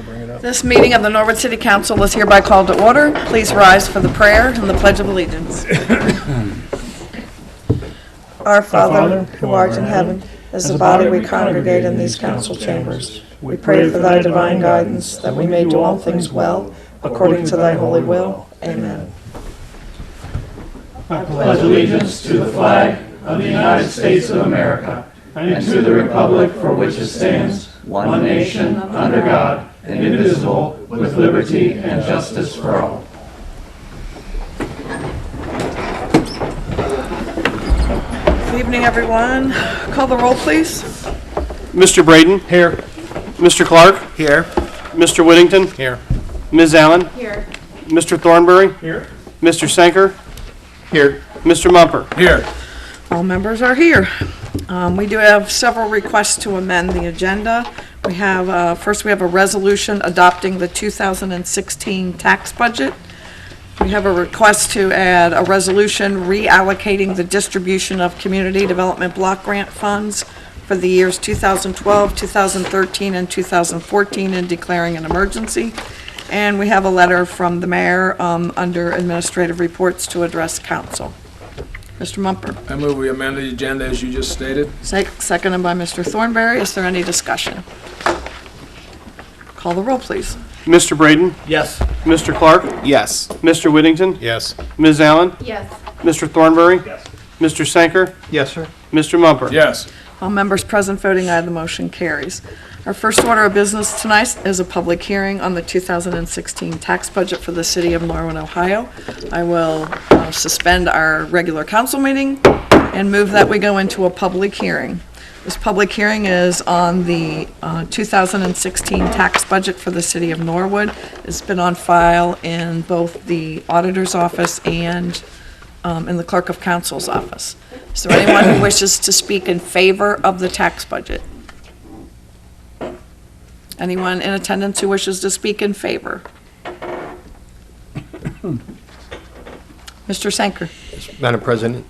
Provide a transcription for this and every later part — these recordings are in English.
I'll bring it up. This meeting of the Norwood City Council is hereby called to order. Please rise for the prayer and the Pledge of Allegiance. Our Father, who art in heaven, as a body we congregate in these council chambers. We pray for thy divine guidance, that we may do all things well, according to thy holy will. Amen. I pledge allegiance to the flag of the United States of America and to the republic for which it stands, one nation, under God, indivisible, with liberty and justice for all. Good evening, everyone. Call the roll, please. Mr. Braden? Here. Mr. Clark? Here. Mr. Whittington? Here. Ms. Allen? Here. Mr. Thornbury? Here. Mr. Sanker? Here. Mr. Mumper? Here. All members are here. We do have several requests to amend the agenda. We have, first we have a resolution adopting the 2016 tax budget. We have a request to add a resolution reallocating the distribution of community development block grant funds for the years 2012, 2013, and 2014 and declaring an emergency. And we have a letter from the mayor under administrative reports to address council. Mr. Mumper. I move we amend the agenda as you just stated. Seconded by Mr. Thornberry. Is there any discussion? Call the roll, please. Mr. Braden? Yes. Mr. Clark? Yes. Mr. Whittington? Yes. Ms. Allen? Yes. Mr. Thornbury? Yes. Mr. Sanker? Yes, sir. Mr. Mumper? Yes. All members present voting aye, the motion carries. Our first order of business tonight is a public hearing on the 2016 tax budget for the city of Norwood, Ohio. I will suspend our regular council meeting and move that we go into a public hearing. This public hearing is on the 2016 tax budget for the city of Norwood. It's been on file in both the auditor's office and in the clerk of council's office. Is there anyone who wishes to speak in favor of the tax budget? Anyone in attendance who wishes to speak in favor? Mr. Sanker. Madam President,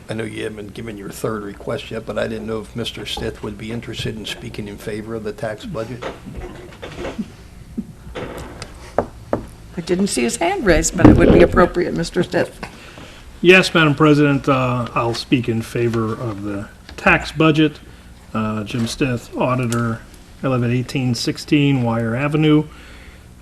I know you haven't given your third request yet, but I didn't know if Mr. Stith would be interested in speaking in favor of the tax budget. I didn't see his hand raised, but it would be appropriate, Mr. Stitt. Yes, Madam President, I'll speak in favor of the tax budget. Jim Stith, Auditor, I live at 1816 Wire Avenue.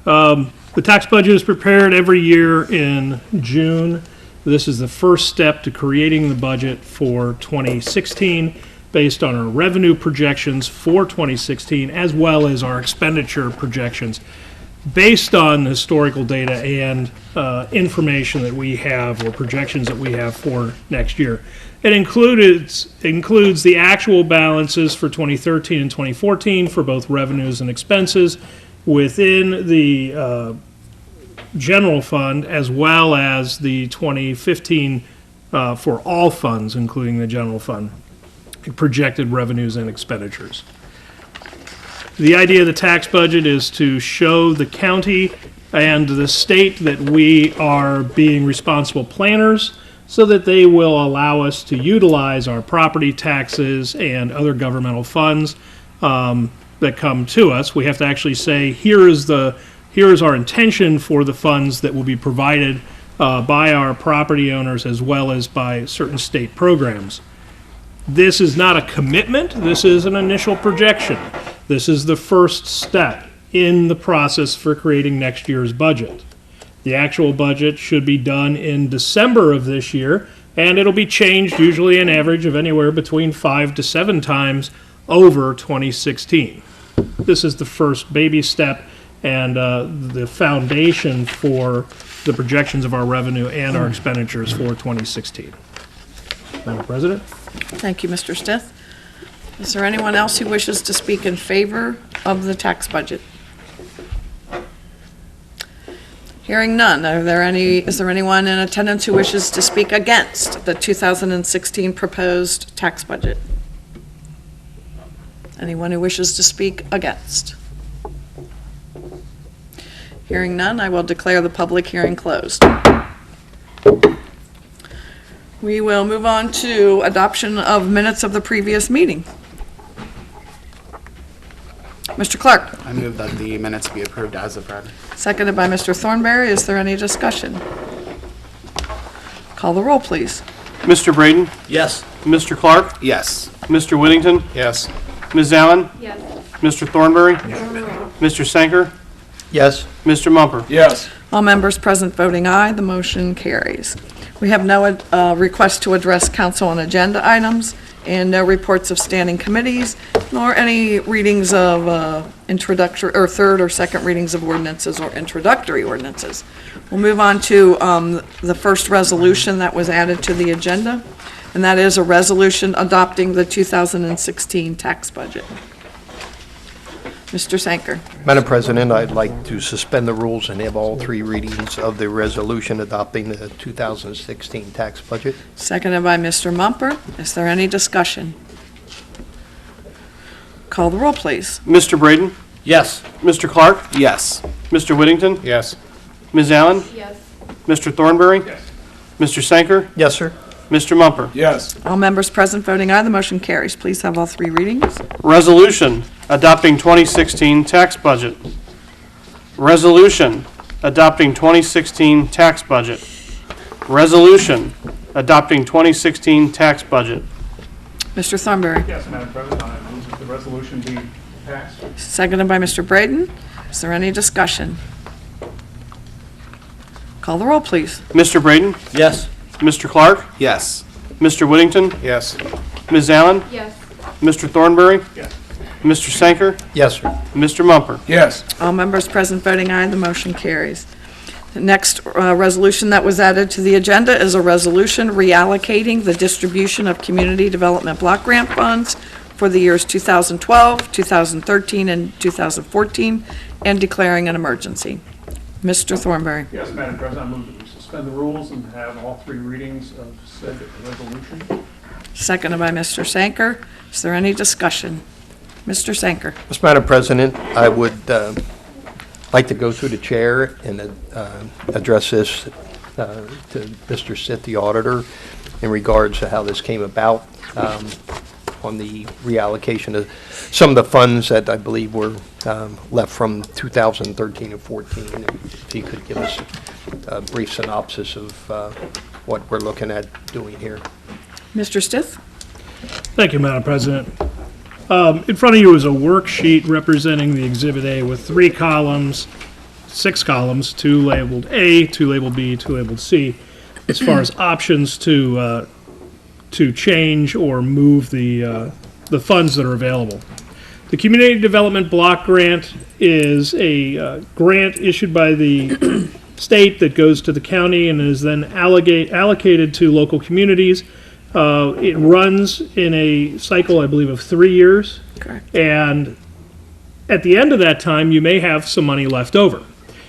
The tax budget is prepared every year in June. This is the first step to creating the budget for 2016 based on our revenue projections for 2016 as well as our expenditure projections based on historical data and information that we have or projections that we have for next year. It includes the actual balances for 2013 and 2014 for both revenues and expenses within the general fund as well as the 2015 for all funds, including the general fund, projected revenues and expenditures. The idea of the tax budget is to show the county and the state that we are being responsible planners so that they will allow us to utilize our property taxes and other governmental funds that come to us. We have to actually say, here is our intention for the funds that will be provided by our property owners as well as by certain state programs. This is not a commitment, this is an initial projection. This is the first step in the process for creating next year's budget. The actual budget should be done in December of this year, and it'll be changed usually an average of anywhere between 5 to 7 times over 2016. This is the first baby step and the foundation for the projections of our revenue and our expenditures for 2016. Madam President? Thank you, Mr. Stith. Is there anyone else who wishes to speak in favor of the tax budget? Hearing none, is there anyone in attendance who wishes to speak against the 2016 proposed tax budget? Anyone who wishes to speak against? Hearing none, I will declare the public hearing closed. We will move on to adoption of minutes of the previous meeting. Mr. Clark? I move that the minutes be approved as read. Seconded by Mr. Thornberry. Is there any discussion? Call the roll, please. Mr. Braden, Yes. Mr. Clark, Yes. Mr. Whittington, Yes. Ms. Allen, Yes. Mr. Thornberry, Mr. Sanker, Yes. Mr. Mumper. Yes. All members present voting aye, the motion carries. We have no request to address council on agenda items, and no reports of standing committees, nor any readings of introductory, or third or second readings of ordinances or introductory ordinances. We'll move on to the first resolution that was added to the agenda, and that is a resolution adopting the 2016 tax budget. Mr. Sanker. Madam President, I'd like to suspend the rules and have all three readings of the resolution adopting the 2016 tax budget. Seconded by Mr. Mumper. Is there any discussion? Call the roll, please. Mr. Braden, Yes. Mr. Clark, Yes. Mr. Whittington, Yes. Ms. Allen, Yes. Mr. Thornberry, Mr. Sanker, Yes, sir. Mr. Mumper. Yes. All members present voting aye, the motion carries. Please have all three readings. Resolution adopting 2016 tax budget. Resolution adopting 2016 tax budget. Resolution adopting 2016 tax budget. Mr. Thornberry. Yes, Madam President, I move that the resolution be passed. Seconded by Mr. Braden. Is there any discussion? Call the roll, please. Mr. Braden, Yes. Mr. Clark, Yes. Mr. Whittington, Yes. Ms. Allen, Yes. Mr. Thornberry, Yes. Mr. Sanker, Yes, sir. Mr. Mumper. Yes. All members present voting aye, the motion carries. The next resolution that was added to the agenda is a resolution reallocating the distribution of community development block grant funds for the years 2012, 2013, and 2014, and declaring an emergency. Mr. Thornberry. Yes, Madam President, I move that we suspend the rules and have all three readings of said resolution. Seconded by Mr. Sanker. Is there any discussion? Mr. Sanker. Yes, Madam President, I would like to go through the chair and address this to Mr. Stitt, the auditor, in regards to how this came about on the reallocation of some of the funds that I believe were left from 2013 and 14. If you could give us a brief synopsis of what we're looking at doing here. Mr. Stith? Thank you, Madam President. In front of you is a worksheet representing the Exhibit A with 3 columns, 6 columns, 2 labeled A, 2 labeled B, 2 labeled C, as far as options to change or move the funds that are available. The Community Development Block Grant is a grant issued by the state that goes to the county and is then allocated to local communities. It runs in a cycle, I believe, of 3 years. Correct. And at the end of that time, you may have some money left over.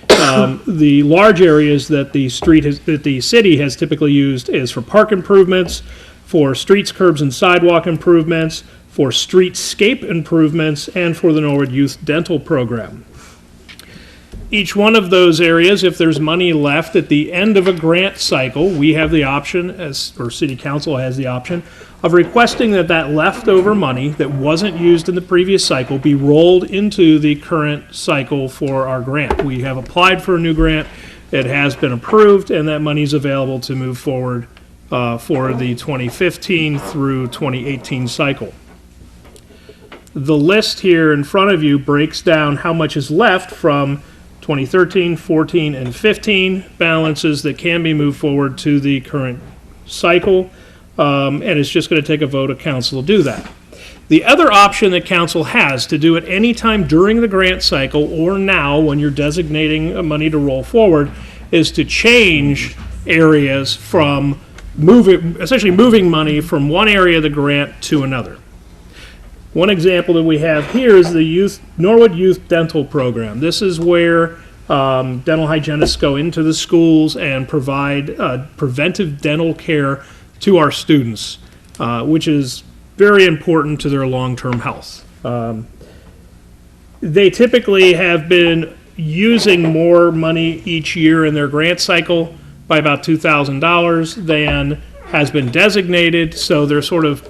The large areas that the city has typically used is for park improvements, for streets, curbs, and sidewalk improvements, for streetscape improvements, and for the Norwood Youth Dental Program. Each one of those areas, if there's money left at the end of a grant cycle, we have the option, or City Council has the option, of requesting that that leftover money that wasn't used in the previous cycle be rolled into the current cycle for our grant. We have applied for a new grant, it has been approved, and that money is available to move forward for the 2015 through 2018 cycle. The list here in front of you breaks down how much is left from 2013, 14, and 15 balances that can be moved forward to the current cycle, and it's just going to take a vote of council to do that. The other option that council has to do it any time during the grant cycle or now when you're designating money to roll forward is to change areas from essentially moving money from one area of the grant to another. One example that we have here is the Norwood Youth Dental Program. This is where dental hygienists go into the schools and provide preventive dental care to our students, which is very important to their long-term health. They typically have been using more money each year in their grant cycle by about $2,000 than has been designated, so they're sort of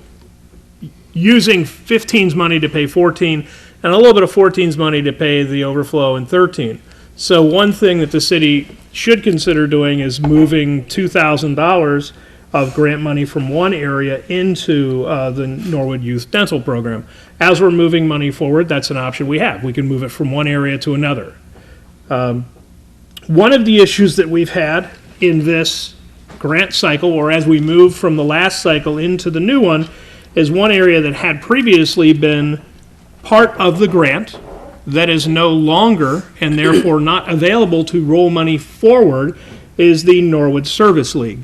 using 15's money to pay 14 and a little bit of 14's money to pay the overflow in 13. So one thing that the city should consider doing is moving $2,000 of grant money from one area into the Norwood Youth Dental Program. As we're moving money forward, that's an option we have. We can move it from one area to another. One of the issues that we've had in this grant cycle, or as we move from the last cycle into the new one, is one area that had previously been part of the grant that is no longer and therefore not available to roll money forward is the Norwood Service League.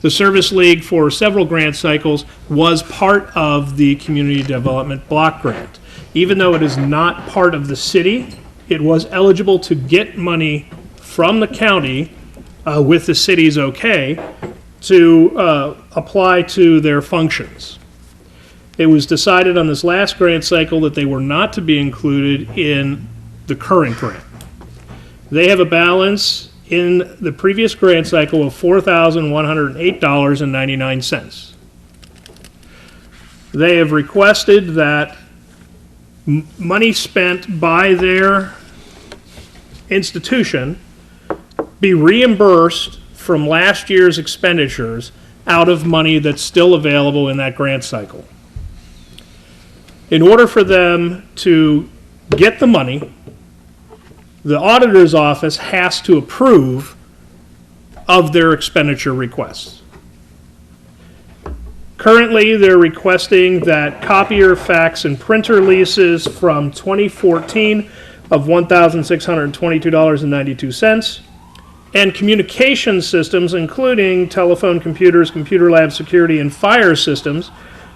The Service League for several grant cycles was part of the Community Development Block Grant. Even though it is not part of the city, it was eligible to get money from the county with the city's okay to apply to their functions. It was decided on this last grant cycle that they were not to be included in the current grant. They have a balance in the previous grant cycle of $4,108.99. They have requested that money spent by their institution be reimbursed from last year's expenditures out of money that's still available in that grant cycle. In order for them to get the money, the auditor's office has to approve of their expenditure requests. Currently, they're requesting that copier, fax, and printer leases from 2014 of $1,622.92, and communication systems, including telephone, computers, computer lab security, and fire systems,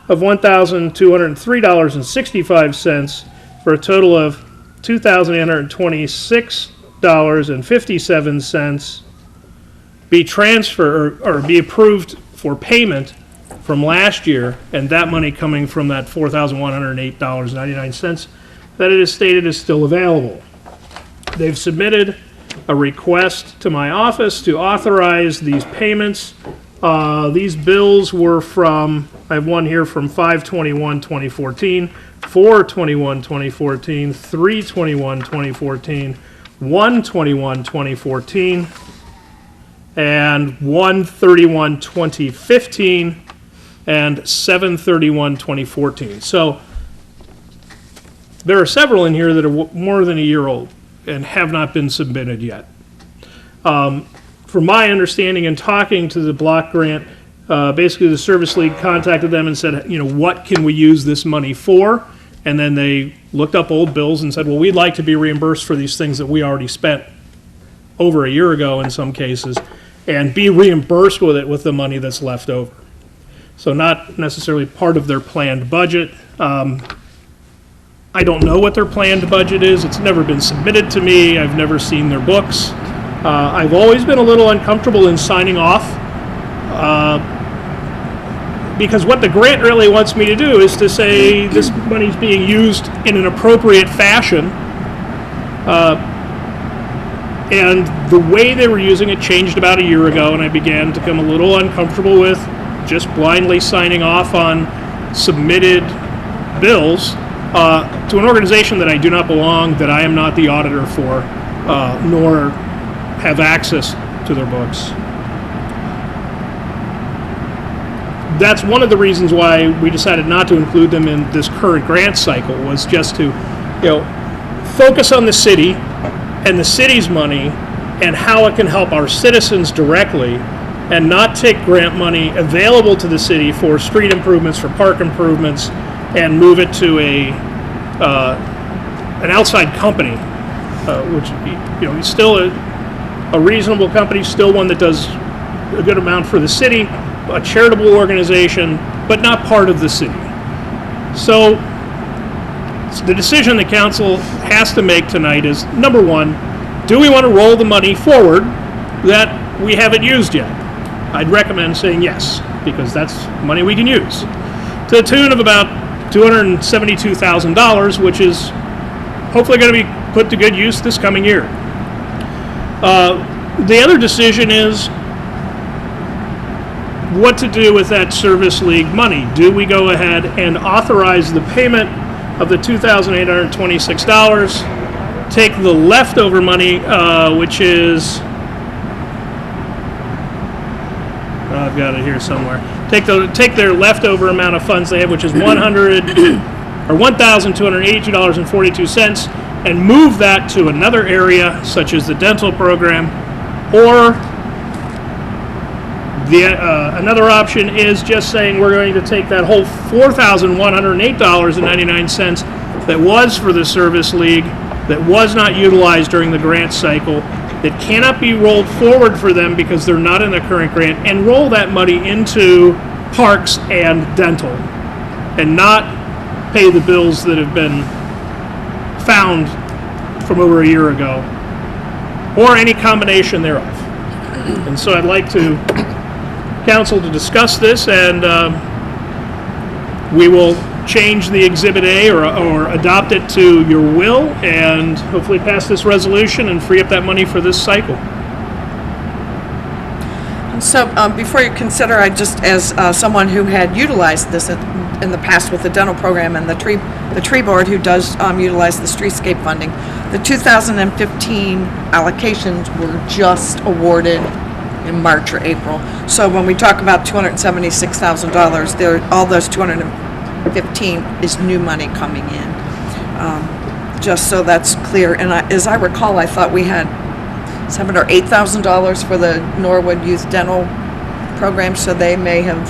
of $1,203.65 for a total of $2,826.57 be transferred or be approved for payment from last year, and that money coming from that $4,108.99 that it is stated is still available. They've submitted a request to my office to authorize these payments. These bills were from, I have one here from 5/21/2014, 4/21/2014, 3/21/2014, 1/21/2014, and 1/31/2015, and 7/31/2014. So there are several in here that are more than a year old and have not been submitted yet. From my understanding and talking to the block grant, basically the Service League contacted them and said, what can we use this money for? And then they looked up old bills and said, well, we'd like to be reimbursed for these things that we already spent over a year ago in some cases, and be reimbursed with it with the money that's left over. So not necessarily part of their planned budget. I don't know what their planned budget is. It's never been submitted to me. I've never seen their books. I've always been a little uncomfortable in signing off because what the grant really wants me to do is to say this money's being used in an appropriate fashion, and the way they were using it changed about a year ago, and I began to become a little uncomfortable with just blindly signing off on submitted bills to an organization that I do not belong, that I am not the auditor for, nor have access to their books. That's one of the reasons why we decided not to include them in this current grant cycle, was just to, focus on the city and the city's money and how it can help our citizens directly, and not take grant money available to the city for street improvements, for park improvements, and move it to an outside company, which is still a reasonable company, still one that does a good amount for the city, a charitable organization, but not part of the city. So the decision the council has to make tonight is, number one, do we want to roll the money forward that we haven't used yet? I'd recommend saying yes, because that's money we can use, to the tune of about $272,000, which is hopefully going to be put to good use this coming year. The other decision is what to do with that Service League money. Do we go ahead and authorize the payment of the $2,826. Take the leftover money, which is, I've got it here somewhere. Take their leftover amount of funds they have, which is $1,282.42, and move that to another area, such as the dental program, or another option is just saying we're going to take that whole $4,108.99 that was for the service league, that was not utilized during the grant cycle, that cannot be rolled forward for them because they're not in the current grant, and roll that money into parks and dental, and not pay the bills that have been found from over a year ago, or any combination thereof. And so I'd like to council to discuss this, and we will change the Exhibit A or adopt it to your will, and hopefully pass this resolution and free up that money for this cycle. So before you consider, I just, as someone who had utilized this in the past with the dental program and the tree board who does utilize the streetscape funding, the 2015 allocations were just awarded in March or April. So when we talk about $276,000, all those 215 is new money coming in. Just so that's clear. And as I recall, I thought we had $7,000 or $8,000 for the Norwood Youth Dental Program, so they may have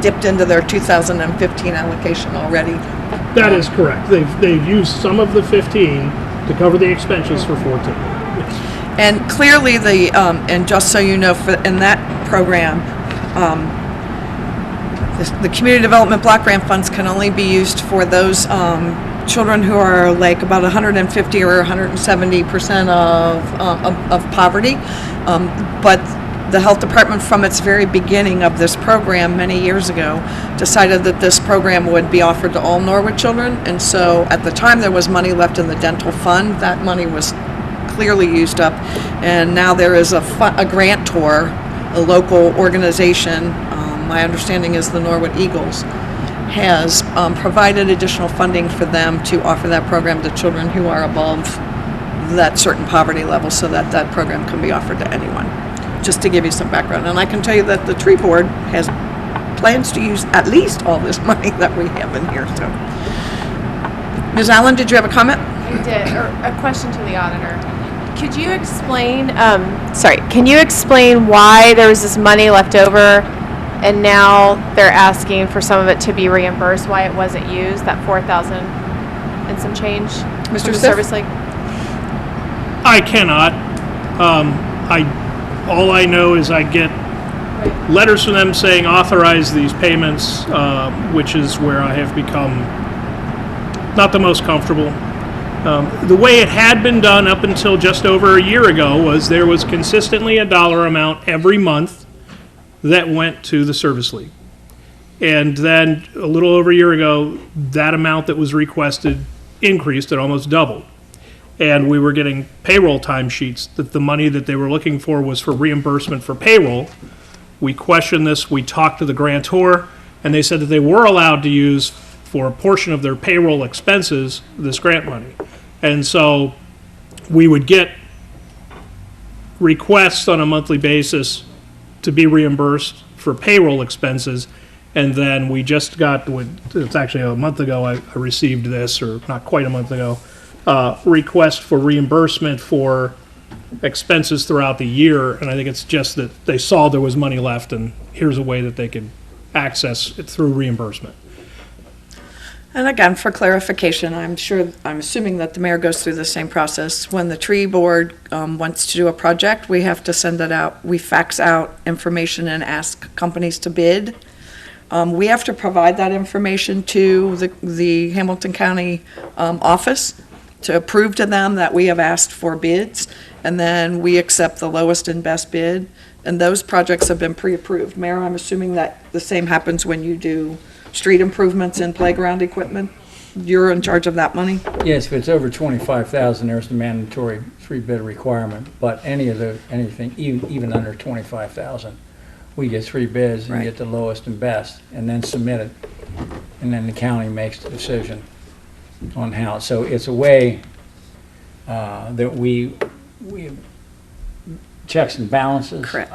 dipped into their 2015 allocation already. That is correct. They've used some of the 15 to cover the expenses for 14. Yes. And clearly and just so you know, in that program, the community development block grant funds can only be used for those children who are like about 150 or 170% of poverty. But the health department, from its very beginning of this program many years ago, decided that this program would be offered to all Norwood children. And so at the time there was money left in the dental fund. That money was clearly used up, and now there is a grantor, a local organization, my understanding is the Norwood Eagles, has provided additional funding for them to offer that program to children who are above that certain poverty level, so that program can be offered to anyone. Just to give you some background. And I can tell you that the tree board has plans to use at least all this money that we have in here. So, Ms. Allen, did you have a comment? I did, or a question to the auditor. Could you explain, can you explain why there was this money left over and now they're asking for some of it to be reimbursed, why it wasn't used, that 4,000 and some change? Mr. from the Stiff? Service League? I cannot. All I know is I get letters from them saying authorize these payments, which is where I have become not the most comfortable. The way it had been done up until just over a year ago was there was consistently a dollar amount every month that went to the Service League. And then a little over a year ago, that amount that was requested increased and almost doubled. And we were getting payroll timesheets that the money that they were looking for was for reimbursement for payroll. We questioned this, we talked to the grantor, and they said that they were allowed to use for a portion of their payroll expenses this grant money. And so we would get requests on a monthly basis to be reimbursed for payroll expenses, and then we just got, it's actually a month ago I received this, or not quite a month ago, request for reimbursement for expenses throughout the year, and I think it's just that they saw there was money left, and here's a way that they could access it through reimbursement. And again, for clarification, I'm assuming that the mayor goes through the same process. When the tree board wants to do a project, we have to send it out. We fax out information and ask companies to bid. We have to provide that information to the Hamilton County office to approve to them that we have asked for bids, and then we accept the lowest and best bid, and those projects have been pre-approved. Mayor, I'm assuming that the same happens when you do street improvements and playground equipment? You're in charge of that money? Yes, if it's over 25,000, there's the mandatory 3-bid requirement, but anything, even under 25,000, we get 3 bids and Right. get the lowest and best, and then submit it, and then the county makes the decision. on how, so it's a way that we checks and balances. Correct.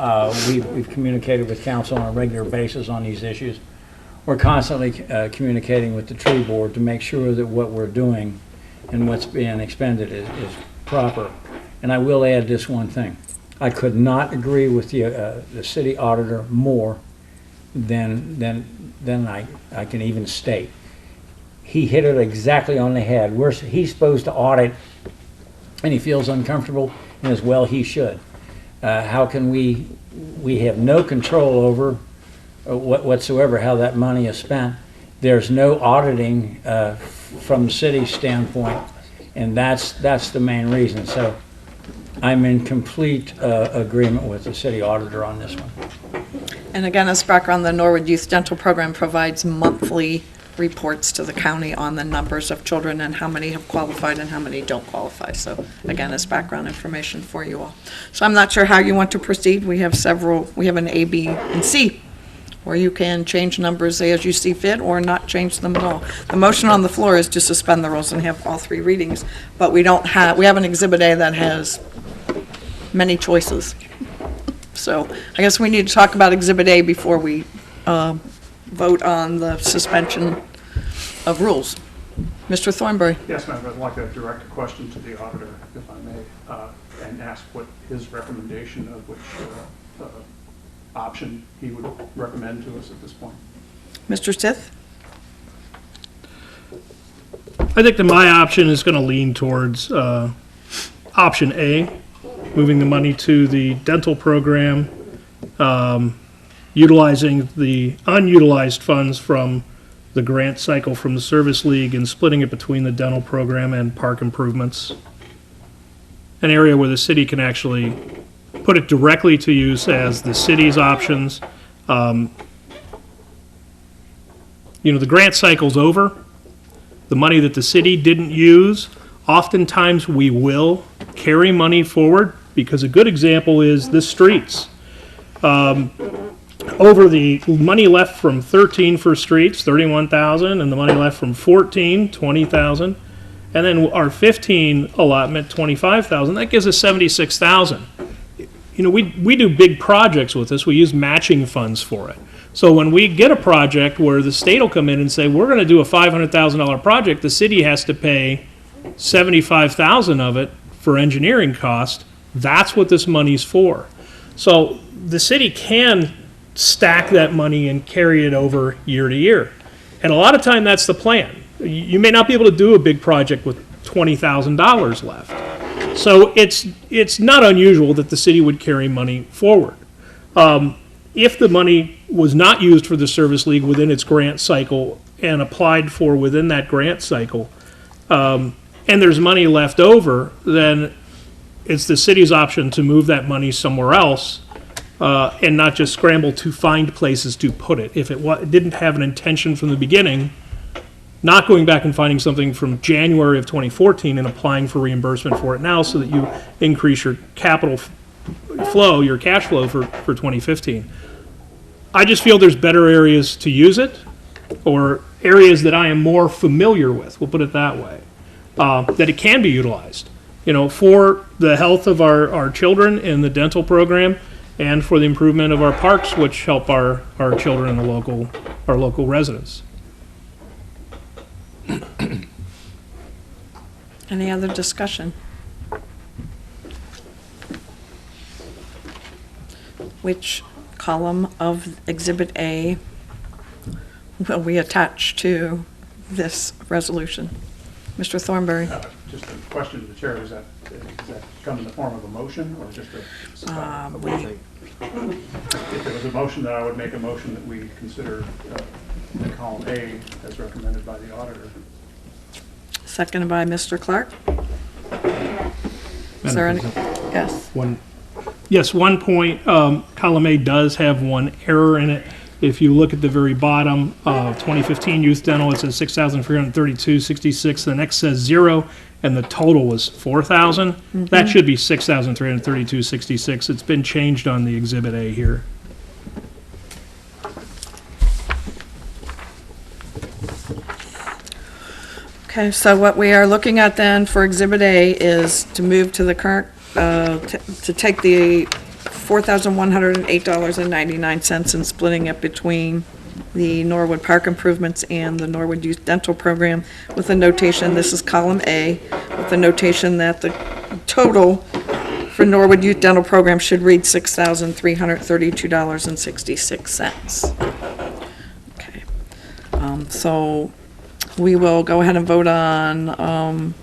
We've communicated with council on a regular basis on these issues. We're constantly communicating with the tree board to make sure that what we're doing and what's being expended is proper. And I will add this one thing. I could not agree with the city auditor more than I can even state. He hit it exactly on the head. He's supposed to audit, and he feels uncomfortable, and as well he should. How can we have no control over whatsoever how that money is spent. There's no auditing from the city's standpoint, and that's the main reason. So I'm in complete agreement with the city auditor on this one. And again, as background, the Norwood Youth Dental Program provides monthly reports to the county on the numbers of children and how many have qualified and how many don't qualify. So again, as background information for you all. So I'm not sure how you want to proceed. We have an A, B, and C, where you can change numbers as you see fit or not change them at all. The motion on the floor is to suspend the rules and have all three readings, but we have an Exhibit A that has many choices. So I guess we need to talk about Exhibit A before we vote on the suspension of rules. Mr. Thornberry. Yes, ma'am. I'd like to direct a question to the auditor, if I may, and ask what his recommendation of which option he would recommend to us at this point. Mr. Stith? I think that my option is going to lean towards option A, moving the money to the dental program, utilizing the unutilized funds from the grant cycle from the Service League and splitting it between the dental program and park improvements. An area where the city can actually put it directly to use as the city's options. The grant cycle's over. The money that the city didn't use, oftentimes we will carry money forward, because a good example is the streets. Over the money left from 13 for streets, 31,000, and the money left from 14, 20,000, and then our 15 allotment, 25,000, that gives us 76,000. We do big projects with this. We use matching funds for it. So when we get a project where the state will come in and say, we're going to do a $500,000 project, the city has to pay 75,000 of it for engineering cost. That's what this money's for. So the city can stack that money and carry it over year to year. And a lot of time that's the plan. You may not be able to do a big project with $20,000 left. So it's not unusual that the city would carry money forward. If the money was not used for the Service League within its grant cycle and applied for within that grant cycle, and there's money left over, then it's the city's option to move that money somewhere else and not just scramble to find places to put it. If it didn't have an intention from the beginning, not going back and finding something from January of 2014 and applying for reimbursement for it now so that you increase your capital flow, your cash flow for 2015. I just feel there's better areas to use it, or areas that I am more familiar with, we'll put it that way, that it can be utilized, for the health of our children in the dental program and for the improvement of our parks, which help our children and our local residents. Any other discussion? Which column of Exhibit A will we attach to this resolution? Mr. Thornberry? Just a question to the chair, does that come in the form of a motion or just a if it was a motion, then I would make a motion that we consider column A as recommended by the auditor. Seconded by Mr. Clark. Is there any? Yes. One point, column A does have one error in it. If you look at the very bottom, 2015 youth dental, it says 6,332.66. The next says 0, and the total was 4,000. That should be 6,332.66. It's been changed on the Exhibit A here. Okay, so what we are looking at then for Exhibit A is to move to the current, to take the $4,108.99 and splitting it between the Norwood Park improvements and the Norwood Youth Dental Program with a notation, this is column A, with the notation that the total for Norwood Youth Dental Program should read $6,332.66. Okay, so we will go ahead and vote on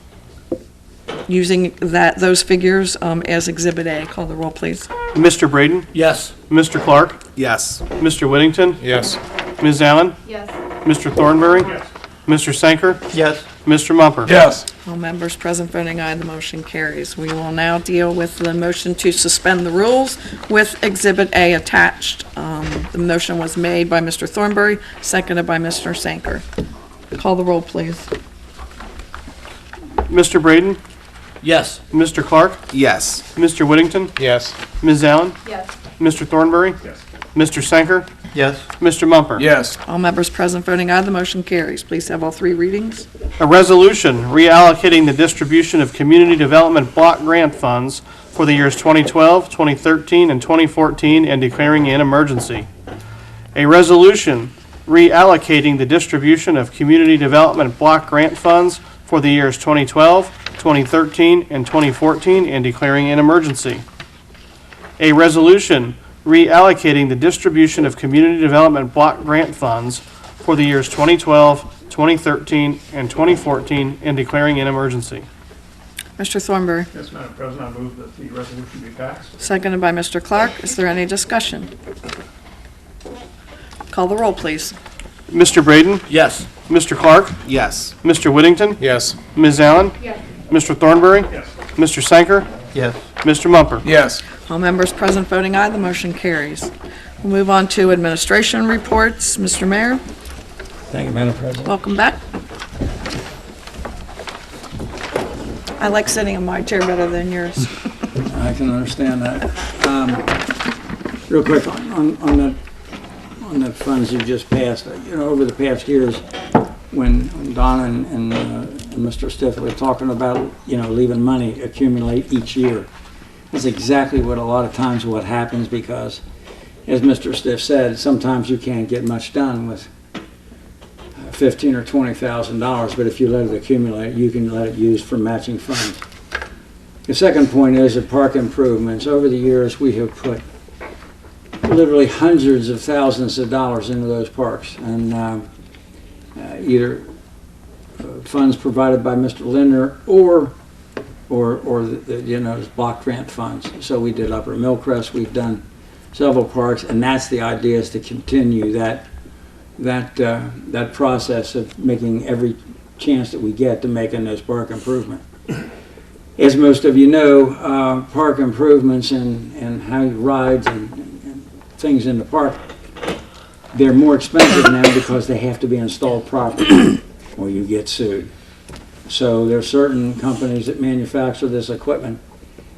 using those figures as Exhibit A. Call the roll, please. Mr. Braden? Yes. Mr. Clark? Yes. Mr. Whittington? Yes. Ms. Allen? Yes. Mr. Thornberry? Yes. Mr. Sanker? Yes. Mr. Mumper? Yes. All members present voting aye, the motion carries. We will now deal with the motion to suspend the rules with Exhibit A attached. The motion was made by Mr. Thornberry, seconded by Mr. Sanker. Call the roll, please. Mr. Braden? Yes. Mr. Clark? Yes. Mr. Whittington? Yes. Ms. Allen? Yes. Mr. Thornberry? Yes. Mr. Sanker? Yes. Mr. Mumper? Yes. All members present voting aye, the motion carries. Please have all three readings. A resolution reallocating the distribution of community development block grant funds for the years 2012, 2013, and 2014 and declaring an emergency. A resolution reallocating the distribution of community development block grant funds for the years 2012, 2013, and 2014 and declaring an emergency. A resolution reallocating the distribution of community development block grant funds for the years 2012, 2013, and 2014 and declaring an emergency. Mr. Thornberry, Yes, Madam President, I move that the resolution be passed. seconded by Mr. Clark. Is there any discussion? Call the roll, please. Mr. Braden? Yes. Mr. Clark? Yes. Mr. Whittington? Yes. Ms. Allen? Yes. Mr. Thornberry? Yes. Mr. Sanker? Yes. Mr. Mumper? Yes. All members present voting aye, the motion carries. We'll move on to administration reports. Mr. Mayor, Thank you, Madam President. welcome back. I like sitting in my chair better than yours. I can understand that. Real quick, on the funds you just passed, over the past years, when Donna and Mr. Stiff were talking about, leaving money accumulate each year, that's exactly what a lot of times what happens, because, as Mr. Stiff said, sometimes you can't get much done with $15,000 or $20,000, but if you let it accumulate, you can let it use for matching funds. The second point is that park improvements. Over the years, we have put literally hundreds of thousands of dollars into those parks, and either funds provided by Mr. Lindner or the block grant funds. So we did Upper Millcrest, we've done several parks, and that's the idea, is to continue that process of making every chance that we get to making those park improvements. As most of you know, park improvements and how rides and things in the park, they're more expensive now because they have to be installed properly or you get sued. So there are certain companies that manufacture this equipment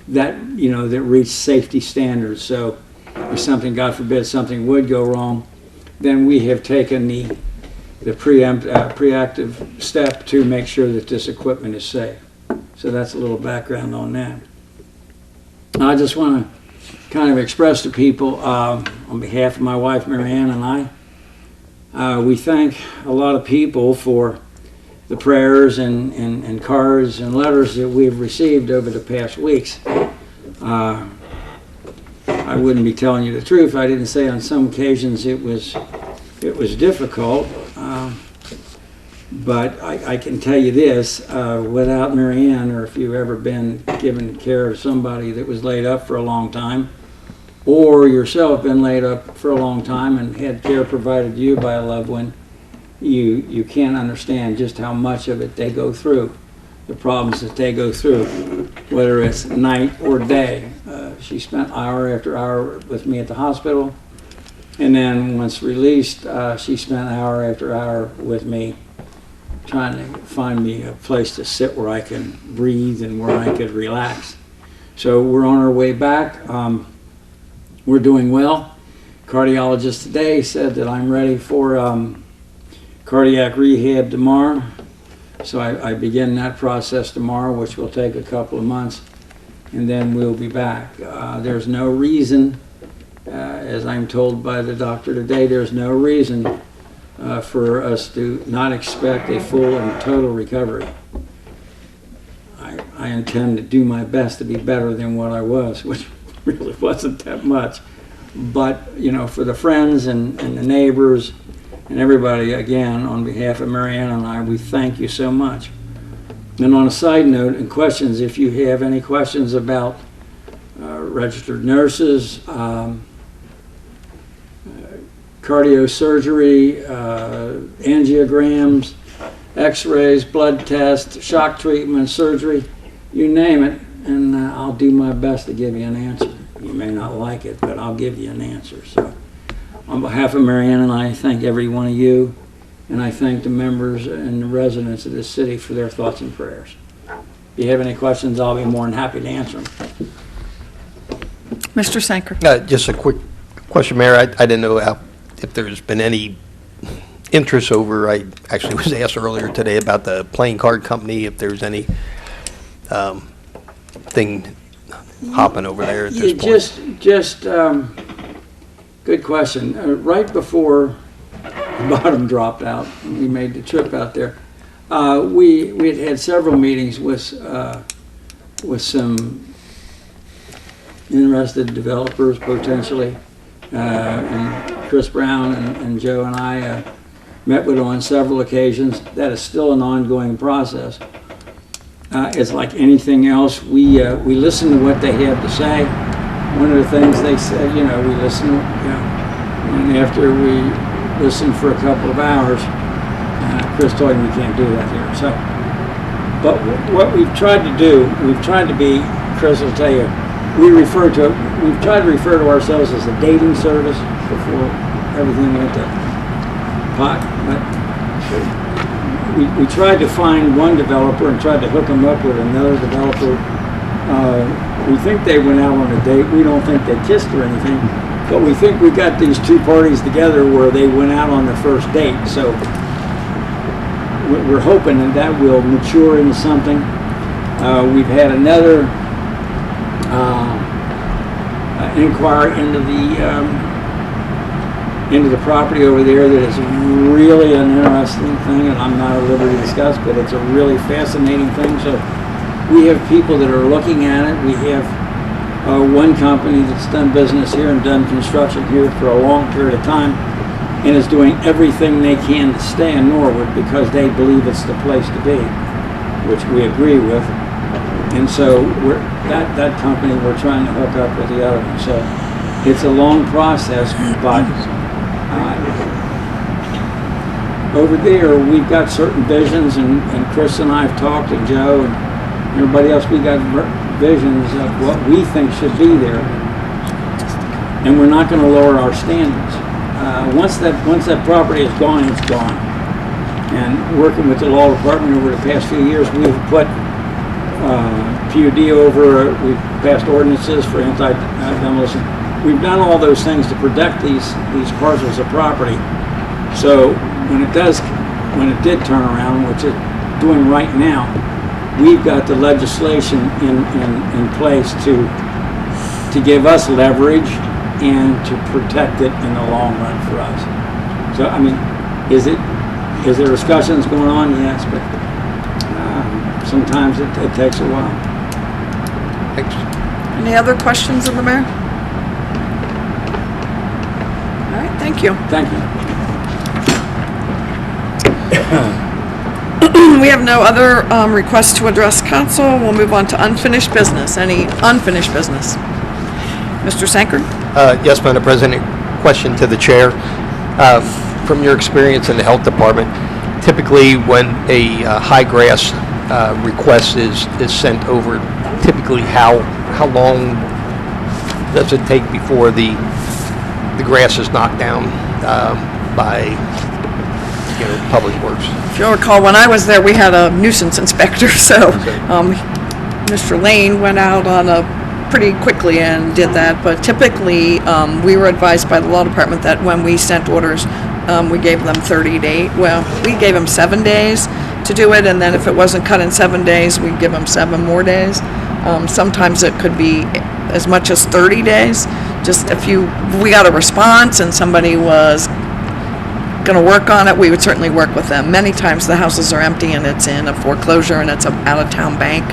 that, that reach safety standards. So if something, God forbid, something would go wrong, then we have taken the preactive step to make sure that this equipment is safe. So that's a little background on that. I just want to kind of express to people, on behalf of my wife Mary Ann and I, we thank a lot of people for the prayers and cards and letters that we've received over the past weeks. I wouldn't be telling you the truth if I didn't say on some occasions it was difficult. But I can tell you this, without Mary Ann, or if you've ever been given care of somebody that was laid up for a long time, or yourself been laid up for a long time and had care provided to you by a loved one, you can't understand just how much of it they go through, the problems that they go through, whether it's night or day. She spent hour after hour with me at the hospital, and then once released, she spent hour after hour with me trying to find me a place to sit where I can breathe and where I could relax. So we're on our way back. We're doing well. Cardiologist today said that I'm ready for cardiac rehab tomorrow. So I begin that process tomorrow, which will take a couple of months, and then we'll be back. There's no reason, as I'm told by the doctor today, there's no reason for us to not expect a full and total recovery. I intend to do my best to be better than what I was, which really wasn't that much. But, you know, for the friends and the neighbors and everybody, again, on behalf of Marianne and I, we thank you so much. And on a side note, and questions, if you have any questions about registered nurses, cardiosurgery, angiograms, x-rays, blood tests, shock treatment, surgery, you name it, and I'll do my best to give you an answer. You may not like it, but I'll give you an answer. So on behalf of Marianne and I thank every one of you, and I thank the members and the residents of this city for their thoughts and prayers. If you have any questions, I'll be more than happy to answer them. Mr. Sanker. Just a quick question, Mayor. I didn't know if there's been any interest over, I actually was asked earlier today about the playing card company, if there's any thing hopping over there at this point. Good question. Right before the bottom dropped out, we made the trip out there. We had several meetings with some interested developers potentially, and Chris Brown and Joe and I met with them on several occasions. That is still an ongoing process. It's like anything else. We listen to what they have to say. One of the things they said, we listen, and after we listened for a couple of hours, Chris told me we can't do that here. So, but what we've tried to do, Chris will tell you, we've tried to refer to ourselves as a dating service before everything went to pot. But we tried to find one developer and tried to hook them up with another developer. We think they went out on a date. We don't think they kissed or anything, but we think we got these two parties together where they went out on the first date. So we're hoping that will mature into something. We've had another inquiry into the property over there that is really an interesting thing, and I'm not at liberty to discuss, but it's a really fascinating thing. So we have people that are looking at it. We have one company that's done business here and done construction here for a long period of time and is doing everything they can to stay in Norwood because they believe it's the place to be, which we agree with. And so that company we're trying to hook up with the other one. So it's a long process, but over there we've got certain visions, and Chris and I have talked, and Joe and everybody else, we got visions of what we think should be there, and we're not going to lower our standards. Once that property is gone, it's gone. And working with the law department over the past few years, we've put PUD over, we've passed ordinances for anti-demolition. We've done all those things to protect these parcels of property. So when it did turn around, which it's doing right now, we've got the legislation in place to give us leverage and to protect it in the long run for us. So I mean, is there discussions going on? Yes, but sometimes it takes a while. Thanks. Any other questions of the mayor? All right, thank you. Thank you. We have no other requests to address council. We'll move on to unfinished business. Any unfinished business? Mr. Sanker? Yes, Madam President. Question to the chair. From your experience in the health department, typically when a high grass request is sent over, typically how long does it take before the grass is knocked down by Public Works? If you'll recall, when I was there, we had a nuisance inspector, so Mr. Lane went out on pretty quickly and did that. But typically, we were advised by the law department that when we sent orders, we gave them 30 days. Well, we gave them 7 days to do it, and then if it wasn't cut in 7 days, we'd give them 7 more days. Sometimes it could be as much as 30 days. Just if we got a response and somebody was going to work on it, we would certainly work with them. Many times the houses are empty and it's in a foreclosure and it's an out-of-town bank.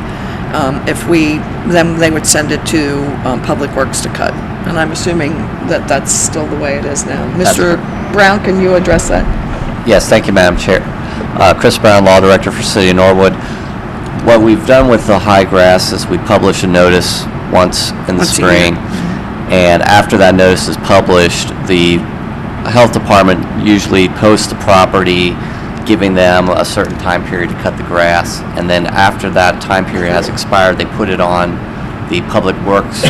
Then they would send it to Public Works to cut. And I'm assuming that that's still the way it is now. Mr. Brown, can you address that? Yes, thank you, Madam Chair. Chris Brown, Law Director for City of Norwood. What we've done with the high grass is we publish a notice once in the spring, and after that notice is published, the health department usually posts the property, giving them a certain time period to cut the grass, and then after that time period has expired, they put it on the Public Works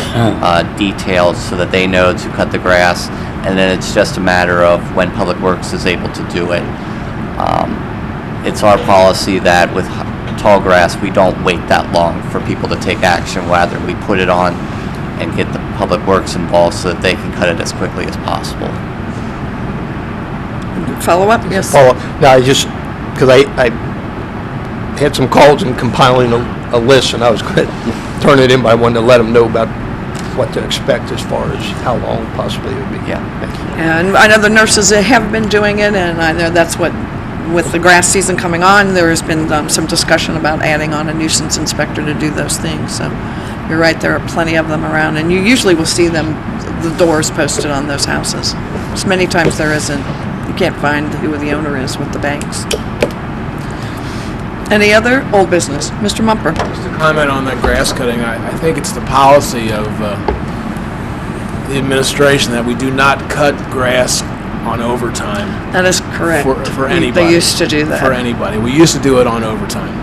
details so that they know to cut the grass, and then it's just a matter of when Public Works is able to do it. It's our policy that with tall grass, we don't wait that long for people to take action. Rather, we put it on and get the Public Works involved so that they can cut it as quickly as possible. Follow up? Yes. Follow up. No, because I had some calls and compiling a list, and I was going to turn it in, but I wanted to let them know about what to expect as far as how long possibly it would be. Yeah. Thank you. And I know the nurses have been doing it, and I know that's what, with the grass season coming on, there has been some discussion about adding on a nuisance inspector to do those things. So you're right, there are plenty of them around, and you usually will see them, the doors posted on those houses. As many times there isn't. You can't find who the owner is with the banks. Any other old business? Mr. Mumper? Just a comment on that grass cutting. I think it's the policy of the administration that we do not cut grass on overtime. That is correct. For anybody. They used to do that. For anybody. We used to do it on overtime,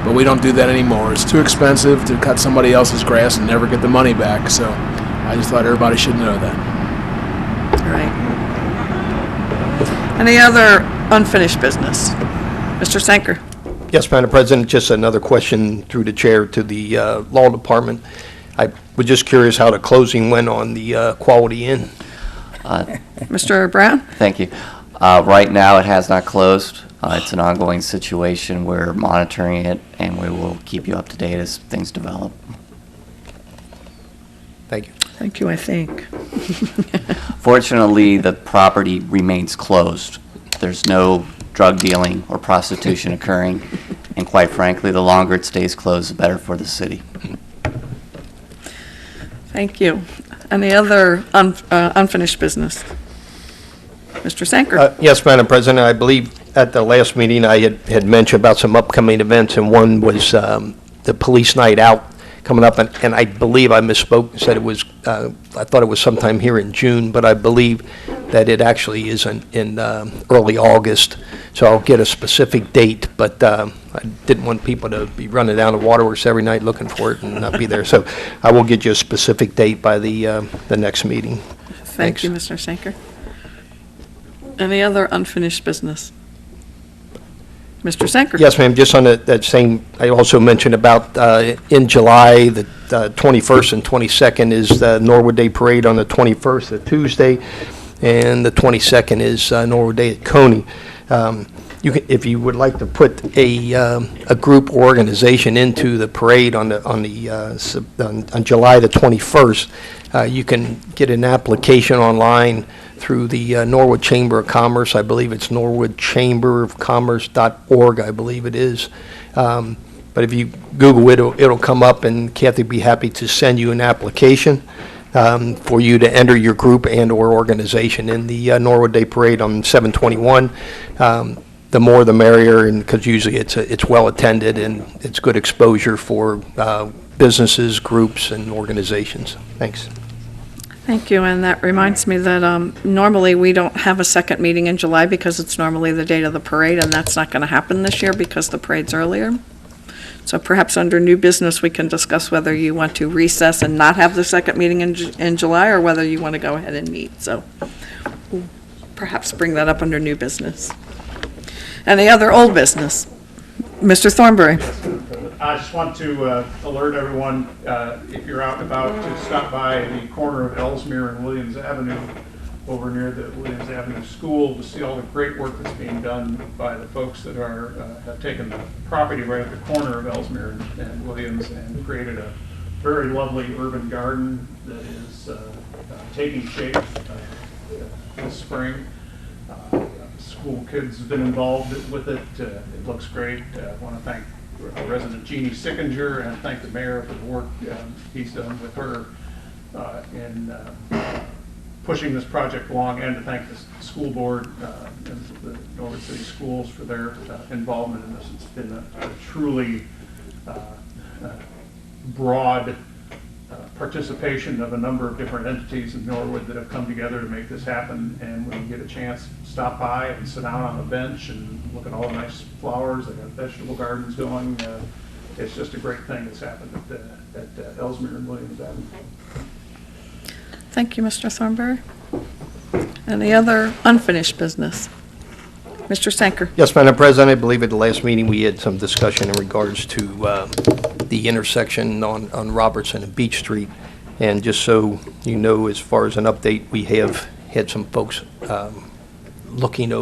but we don't do that anymore. It's too expensive to cut somebody else's grass and never get the money back, so I just thought everybody should know that. Right. Any other unfinished business? Mr. Sanker? Yes, Madam President, just another question through the chair to the Law Department. I was just curious how the closing went on the Quality Inn. Mr. Brown? Thank you. Right now, it has not closed. It's an ongoing situation. We're monitoring it, and we will keep you up to date as things develop. Thank you. Thank you, I think. Fortunately, the property remains closed. There's no drug dealing or prostitution occurring, and quite frankly, the longer it stays closed, the better for the city. Thank you. Any other unfinished business? Mr. Sanker? Yes, Madam President, I believe at the last meeting I had mentioned about some upcoming events, and one was the Police Night Out coming up, and I believe I misspoke and said it was, I thought it was sometime here in June, but I believe that it actually is in early August, so I'll get a specific date, but I didn't want people to be running down the waterworks every night looking for it and not be there, so I will get you a specific date by the next meeting. Thank you, Mr. Sanker. Any other unfinished business? Mr. Sanker? Yes, ma'am. Just on that same, I also mentioned about in July, the 21st and 22nd is the Norwood Day Parade on the 21st, a Tuesday, and the 22nd is Norwood Day at Coney. If you would like to put a group or organization into the parade on July the 21st, you can get an application online through the Norwood Chamber of Commerce. I believe it's norwoodchamberofcommerce.org, I believe it is. But if you Google it, it'll come up, and Kathy will be happy to send you an application for you to enter your group and or organization in the Norwood Day Parade on 7/21. The more the merrier, and because usually it's well attended and it's good exposure for businesses, groups, and organizations. Thanks. Thank you, and that reminds me that normally we don't have a second meeting in July because it's normally the date of the parade, and that's not going to happen this year because the parade's earlier. So perhaps under new business, we can discuss whether you want to recess and not have the second meeting in July, or whether you want to go ahead and meet. So we'll perhaps bring that up under new business. Any other old business? Mr. Thornberry? I just want to alert everyone, if you're out and about, to stop by the corner of Ellesmere and Williams Avenue, over near the Williams Avenue School to see all the great work that's being done by the folks that are have taken the property right at the corner of Ellesmere and Williams and created a very lovely urban garden that is taking shape this spring. School kids have been involved with it. It looks great. I want to thank resident Jeannie Sickinger and thank the mayor for the work he's done with her in pushing this project along, and to thank the school board and the Norwood City Schools for their involvement in this. It's been a truly broad participation of a number of different entities in Norwood that have come together to make this happen. And when you get a chance, stop by and sit down on a bench and look at all the nice flowers. They got vegetable gardens going. It's just a great thing that's happened at Ellesmere and Williams Avenue. Thank you, Mr. Thornberry. Any other unfinished business? Mr. Sanker. Yes, Madam President, I believe at the last meeting we had some discussion in regards to the intersection on Robertson and Beach Street. And just so you know, as far as an update, we have had some folks looking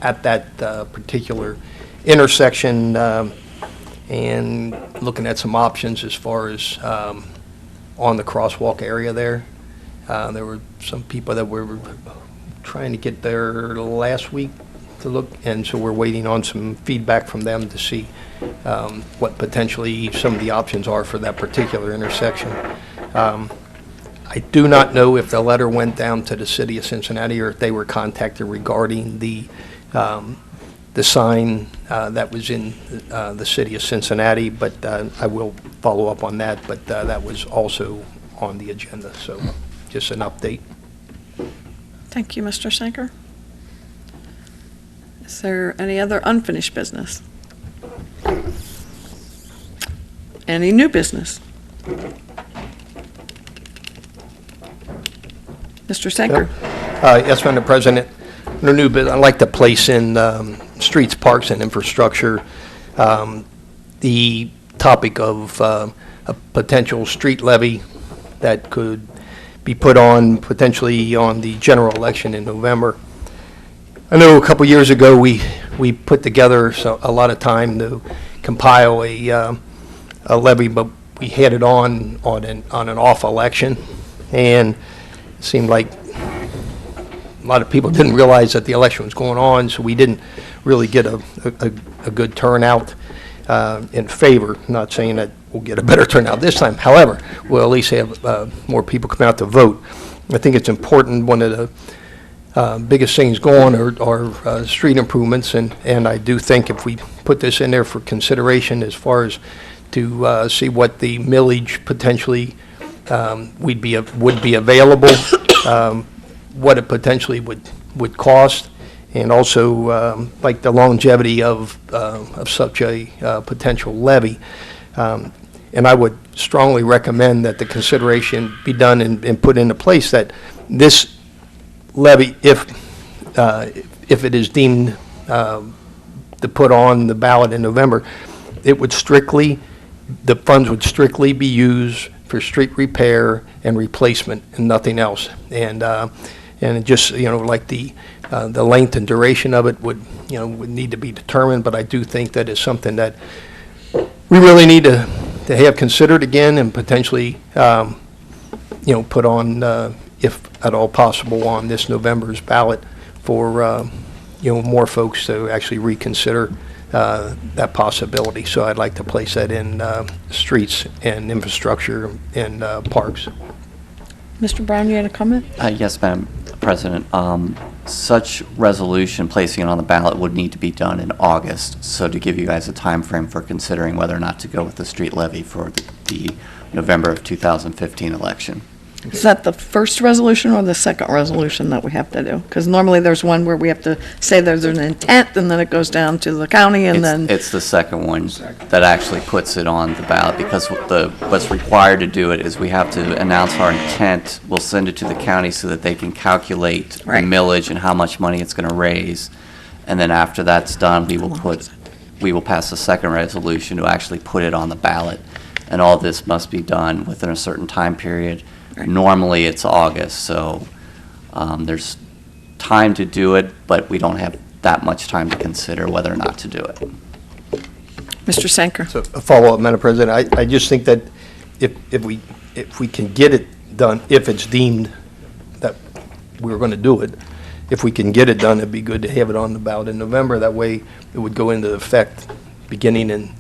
at that particular intersection and looking at some options as far as on the crosswalk area there. There were some people that were trying to get there last week to look, and so we're waiting on some feedback from them to see what potentially some of the options are for that particular intersection. I do not know if the letter went down to the city of Cincinnati or if they were contacted regarding the sign that was in the city of Cincinnati, but I will follow up on that, but that was also on the agenda, so just an update. Thank you, Mr. Sanker. Is there any other unfinished business? Any new business? Mr. Sanker. Yes, Madam President. Under new business, I'd like to place in streets, parks, and infrastructure the topic of a potential street levy that could be put on potentially on the general election in November. I know a couple years ago we put together a lot of time to compile a levy, but we had it on an off election, and it seemed like a lot of people didn't realize that the election was going on, so we didn't really get a good turnout in favor. Not saying that we'll get a better turnout this time. However, we'll at least have more people come out to vote. I think it's important. One of the biggest things going are street improvements, and I do think if we put this in there for consideration as far as to see what the millage potentially would be available, what it potentially would cost, and also like the longevity of such a potential levy. And I would strongly recommend that the consideration be done and put into place that this levy, if it is deemed to put on the ballot in November, the funds would strictly be used for street repair and replacement and nothing else. And just, like the length and duration of it would need to be determined, but I do think that is something that we really need to have considered again and potentially, put on, if at all possible, on this November's ballot for, more folks to actually reconsider that possibility. So I'd like to place that in streets and infrastructure and parks. Mr. Brown, you had a comment? Yes, Madam President. Such resolution, placing it on the ballot, would need to be done in August. So to give you guys a time frame for considering whether or not to go with the street levy for the November of 2015 election. Is that the first resolution or the second resolution that we have to do? Because normally there's one where we have to say there's an intent, and then it goes down to the county, and then... It's the second one that actually puts it on the ballot, because what's required to do it is we have to announce our intent. We'll send it to the county so that they can calculate the millage and how much money it's going to raise. And then after that's done, we will pass a second resolution to actually put it on the ballot. And all this must be done within a certain time period. Normally, it's August, so there's time to do it, but we don't have that much time to consider whether or not to do it. Mr. Sanker? So a follow-up, Madam President, I just think that if we can get it done, if it's deemed that we're going to do it, if we can get it done, it'd be good to have it on the ballot in November. That way, it would go into effect beginning in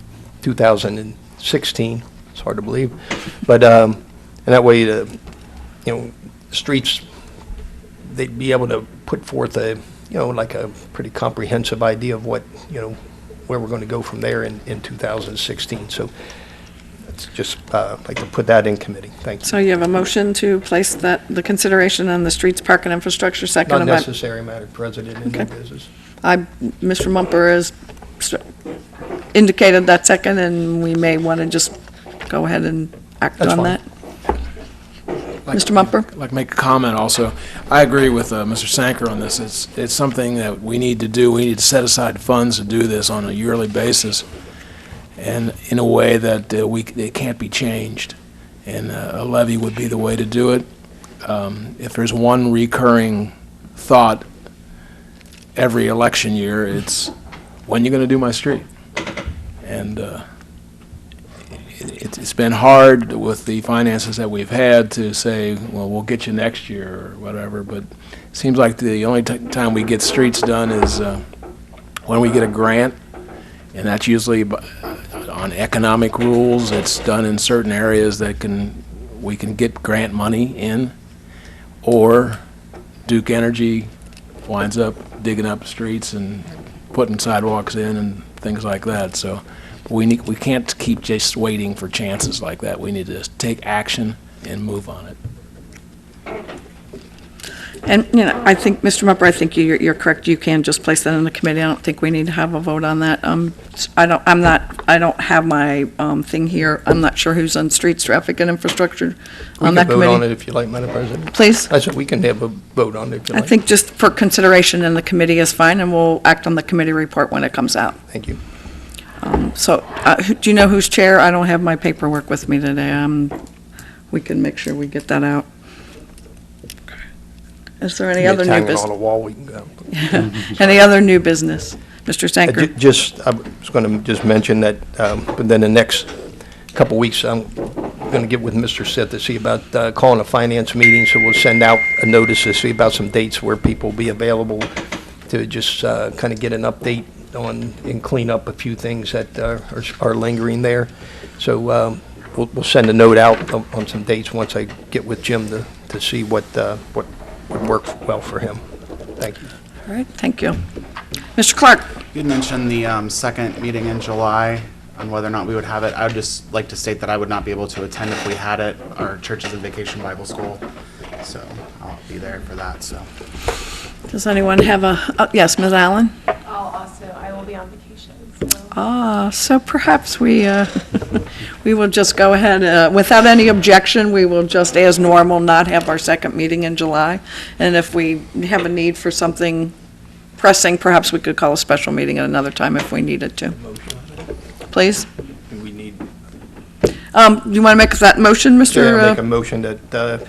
2016. It's hard to believe. But, and that way, streets, they'd be able to put forth like a pretty comprehensive idea of what, where we're going to go from there in 2016. So it's just like to put that in committee. Thank you. So you have a motion to place the consideration on the streets, park, and infrastructure, Not seconded by... necessary, Madam President, in new business. Mr. Mumper has indicated that second, and we may want to just go ahead and act That's on fine. that. Mr. Mumper? I'd like to make a comment also. I agree with Mr. Sanker on this. It's something that we need to do. We need to set aside funds to do this on a yearly basis and in a way that it can't be changed. And a levy would be the way to do it. If there's one recurring thought every election year, it's, when are you going to do my street? And it's been hard with the finances that we've had to say, well, we'll get you next year or whatever, but it seems like the only time we get streets done is when we get a grant, and that's usually on economic rules. It's done in certain areas that we can get grant money in, or Duke Energy winds up digging up streets and putting sidewalks in and things like that. So we can't keep just waiting for chances like that. We need to just take action and move on it. And, I think, Mr. Mumper, I think you're correct. You can just place that in the committee. I don't think we need to have a vote on that. I don't have my thing here. I'm not sure who's on streets, traffic, and infrastructure on that We can vote on committee. it if you like, Madam President. Please? I said we can have a vote on it if you I like. think just for consideration in the committee is fine, and we'll act on the committee report when it comes out. Thank you. So, do you know who's chair? I don't have my paperwork with me today. We can make sure we get that out. Is there any other new Hang it on business? the wall, we can go. Any other new business? Mr. Sanker? I was going to just mention that within the next couple weeks, I'm going to get with Mr. Sith to see about calling a finance meeting, so we'll send out a notice to see about some dates where people will be available to just kind of get an update on and clean up a few things that are lingering there. So we'll send a note out on some dates once I get with Jim to see what would work well for him. Thank you. All right, thank you. Mr. Clark? You had mentioned the second meeting in July on whether or not we would have it. I would just like to state that I would not be able to attend if we had it. Our church is in Vacation Bible School, so I'll be there for that, so. Does anyone have yes, Ms. Allen? I will be on vacation, so. So perhaps we will just go ahead, without any objection, we will just, as normal, not have our second meeting in July. And if we have a need for something pressing, perhaps we could call a special meeting at another time if we needed to. Please? We need Do you want to make that motion, Mr.? to make a motion that,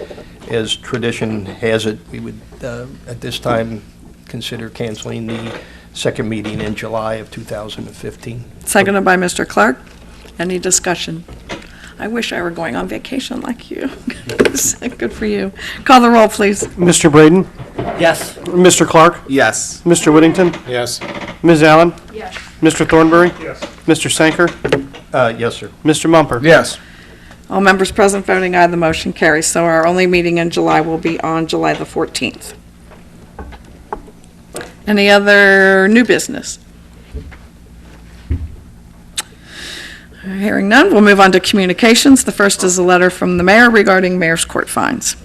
as tradition has it, we would, at this time, consider canceling the second meeting in July of 2015. Seconded by Mr. Clark. Any discussion? I wish I were going on vacation like you. Good for you. Call the roll, please. Mr. Braden? Yes. Mr. Clark? Yes. Mr. Whittington? Yes. Ms. Allen? Yes. Mr. Thornberry? Yes. Mr. Sanker? Yes, sir. Mr. Mumper? Yes. All members present voting aye, the motion carries. So our only meeting in July will be on July the 14th. Any other new business? Hearing none, we'll move on to communications. The first is a letter from the mayor regarding mayor's court fines.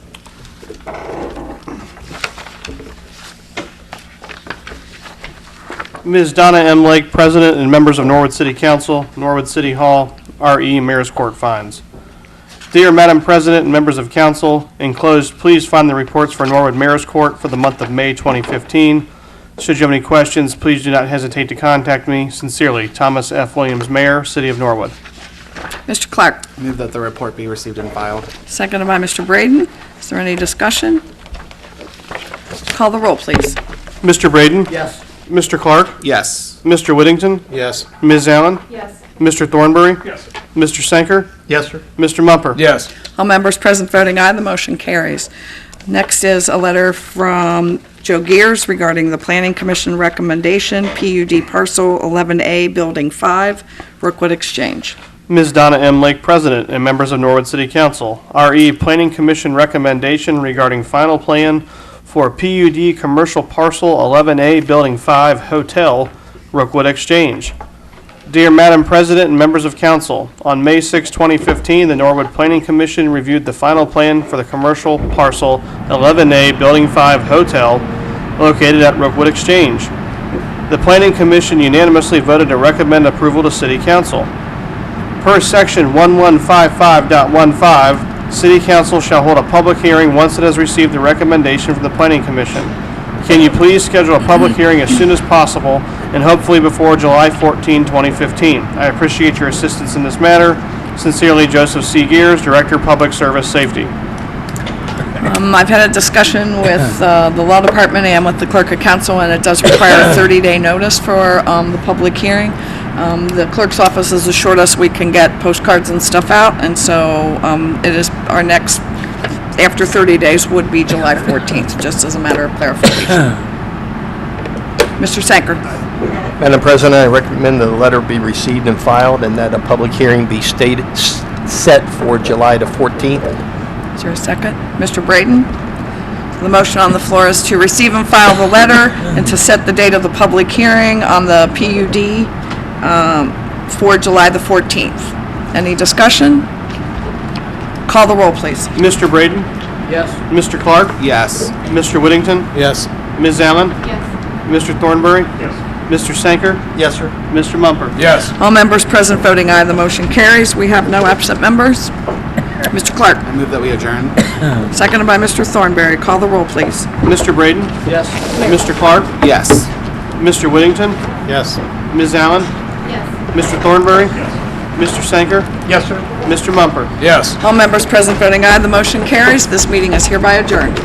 Ms. Donna M. Lake, President and members of Norwood City Council, Norwood City Hall, RE Mayor's Court fines. Dear Madam President and members of council, enclosed, please find the reports for Norwood Mayor's Court for the month of May 2015. Should you have any questions, please do not hesitate to contact me. Sincerely, Thomas F. Williams, Mayor, City of Norwood. Mr. Clark, Move that the report be received and filed. seconded by Mr. Braden. Is there any discussion? Call the roll, please. Mr. Braden? Yes. Mr. Clark? Yes. Mr. Whittington? Yes. Ms. Allen? Yes. Mr. Thornberry? Yes. Mr. Sanker? Yes, sir. Mr. Mumper? Yes. All members present voting aye, the motion carries. Next is a letter from Joe Gears regarding the Planning Commission recommendation, PUD Parcel 11A, Building 5, Brookwood Exchange. Ms. Donna M. Lake, President, and members of Norwood City Council. RE Planning Commission recommendation regarding final plan for PUD Commercial Parcel 11A, Building 5, Hotel, Brookwood Exchange. Dear Madam President and members of council, on May 6, 2015, the Norwood Planning Commission reviewed the final plan for the commercial parcel 11A Building 5 Hotel located at Brookwood Exchange. The Planning Commission unanimously voted to recommend approval to City Council. Per Section 1155.15, City Council shall hold a public hearing once it has received the recommendation from the Planning Commission. Can you please schedule a public hearing as soon as possible and hopefully before July 14, 2015? I appreciate your assistance in this matter. Sincerely, Joseph C. Gears, Director of Public Service Safety. I've had a discussion with the law department and with the clerk of council, and it does require a 30-day notice for the public hearing. The clerk's office has assured us we can get postcards and stuff out, and so it is our next, after 30 days, would be July 14th, just as a matter of clarification. Mr. Sanker. Madam President, I recommend the letter be received and filed and that a public hearing be set for July the 14th. Is there a second? Mr. Braden? The motion on the floor is to receive and file the letter and to set the date of the public hearing on the PUD for July the 14th. Any discussion? Call the roll, please. Mr. Braden? Yes. Mr. Clark? Yes. Mr. Whittington? Yes. Ms. Allen? Yes. Mr. Thornberry? Yes. Mr. Sanker? Yes, sir. Mr. Mumper? Yes. All members present voting aye, the motion carries. We have no absent members. Mr. Clark, I move that we adjourn. seconded by Mr. Thornberry. Call the roll, please. Mr. Braden? Yes. Mr. Clark? Yes. Mr. Whittington? Yes. Ms. Allen? Yes. Mr. Thornberry? Mr. Sanker? Yes, sir. Mr. Mumper? Yes. All members present voting aye, the motion carries. This meeting is hereby adjourned.